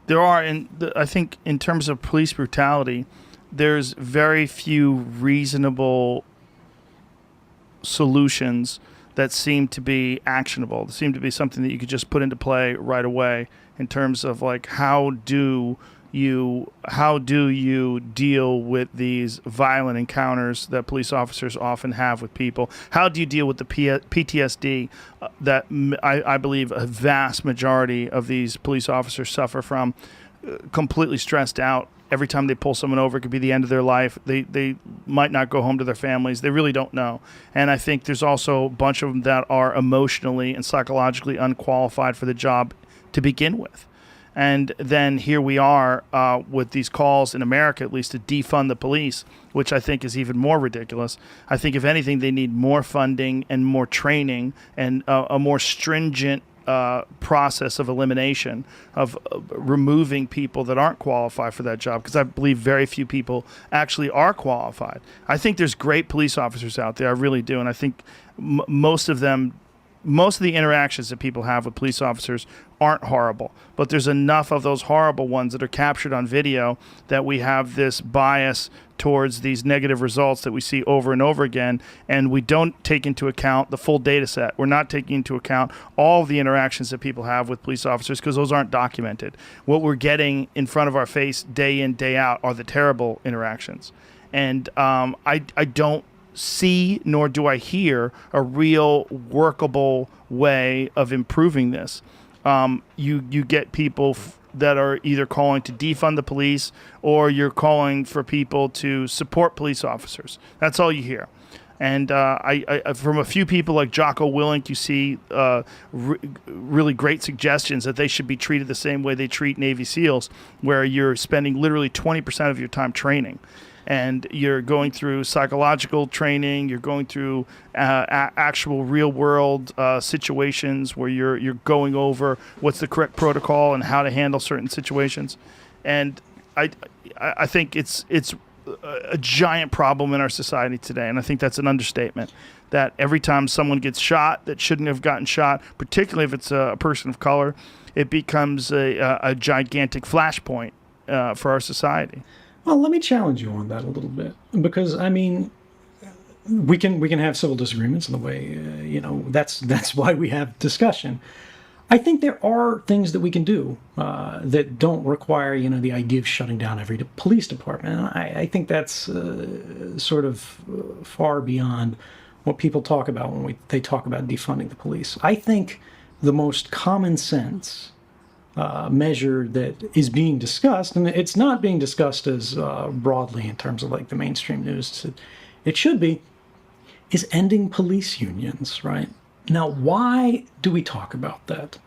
There are, I think, in terms of police brutality, there's very few reasonable solutions that seem to be actionable. They seem to be something that you could just put into play right away in terms of like how do you deal with these violent encounters that police officers often have with people? How do you deal with the PTSD that I believe a vast majority of these police officers suffer from? Completely stressed out. Every time they pull someone over, it could be the end of their life. They might not go home to their families. They really don't know. And I think there's also a bunch of them that are emotionally and psychologically unqualified for the job to begin with. And then here we are with these calls in America, at least, to defund the police, which I think is even more ridiculous. I think, if anything, they need more funding and more training and a more stringent process of elimination, of removing people that aren't qualified for that job, because I believe very few people actually are qualified. I think there's great police officers out there. I really do. And I think most of the interactions that people have with police officers aren't horrible, but there's enough of those horrible ones that are captured on video that we have this bias towards these negative results that we see over and over again, and we don't take into account the full data set. We're not taking into account all of the interactions that people have with police officers, because those aren't documented. What we're getting in front of our face day in, day out are the terrible interactions. And I don't see, nor do I hear, a real workable way of improving this. You get people that are either calling to defund the police, or you're calling for people to support police officers. That's all you hear. And I from a few people like Jocko Willink, you see really great suggestions that they should be treated the same way they treat Navy SEALs, where you're spending literally 20% of your time training. And you're going through psychological training. You're going through actual real-world situations where you're going over what's the correct protocol and how to handle certain situations. And I think it's a giant problem in our society today, and I think that's an understatement. That every time someone gets shot that shouldn't have gotten shot, particularly if it's a person of color, it becomes a gigantic flashpoint for our society. Well, let me challenge you on that a little bit, because I mean, we can have civil disagreements in the way, that's why we have discussion. I think there are things that we can do that don't require, the idea of shutting down every police department. And I think that's sort of far beyond what people talk about when they talk about defunding the police. I think the most common sense measure that is being discussed, and it's not being discussed as broadly in terms of like the mainstream news it should be, is ending police unions, right? Now, why do we talk about that?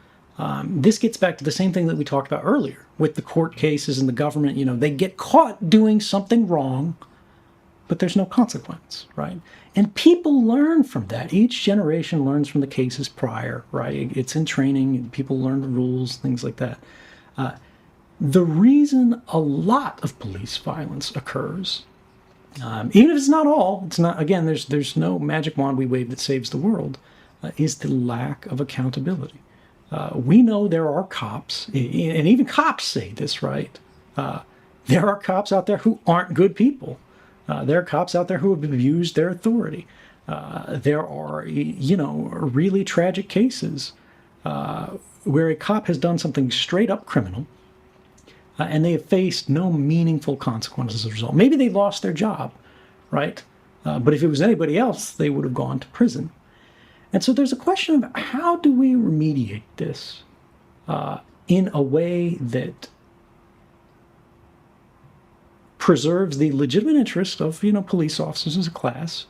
This gets back to the same thing that we talked about earlier with the court cases and the government. They get caught doing something wrong, but there's no consequence, right? And people learn from that. Each generation learns from the cases prior, right? It's in training, people learn the rules, things like that. The reason a lot of police violence occurs, even if it's not all, it's not, again, there's no magic wand we wave that saves the world, is the lack of accountability. We know there are cops, and even cops say this, right? There are cops out there who aren't good people. There are cops out there who have abused their authority. There are, really tragic cases where a cop has done something straight up criminal, and they have faced no meaningful consequences as a result. Maybe they lost their job, right? But if it was anybody else, they would have gone to prison. And so there's a question of how do we remediate this in a way that preserves the legitimate interest of, police officers as a class,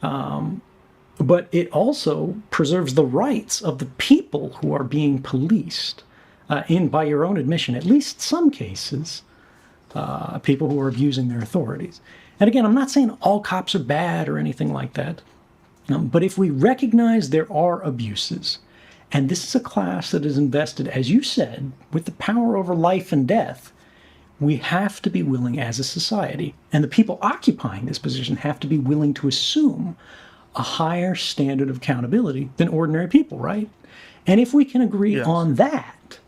but it also preserves the rights of the people who are being policed, by your own admission, at least some cases, people who are abusing their authorities. And again, I'm not saying all cops are bad or anything like that, but if we recognize there are abuses, and this is a class that is invested, as you said, with the power over life and death, we have to be willing as a society, and the people occupying this position have to be willing to assume a higher standard of accountability than ordinary people, right? And if we can agree on that,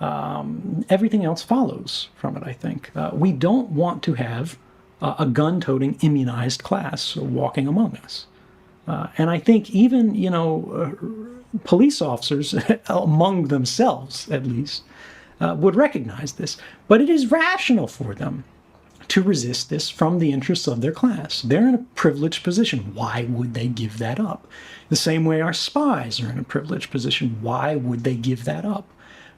everything else follows from it, I think. We don't want to have a gun-toting immunized class walking among us. And I think even, police officers, among themselves at least, would recognize this. But it is rational for them to resist this from the interests of their class. They're in a privileged position. Why would they give that up? The same way our spies are in a privileged position. Why would they give that up?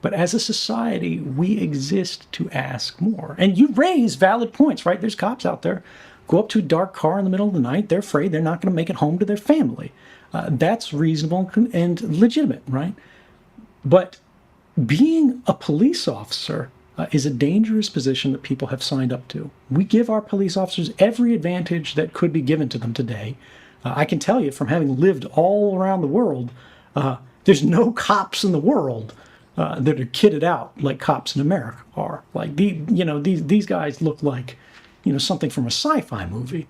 But as a society, we exist to ask more. And you raise valid points, right? There's cops out there, go up to a dark car in the middle of the night. They're afraid they're not going to make it home to their family. That's reasonable and legitimate, right? But being a police officer is a dangerous position that people have signed up to. We give our police officers every advantage that could be given to them today. I can tell you from having lived all around the world, there's no cops in the world that are kitted out like cops in America are. Like these guys look like something from a sci-fi movie.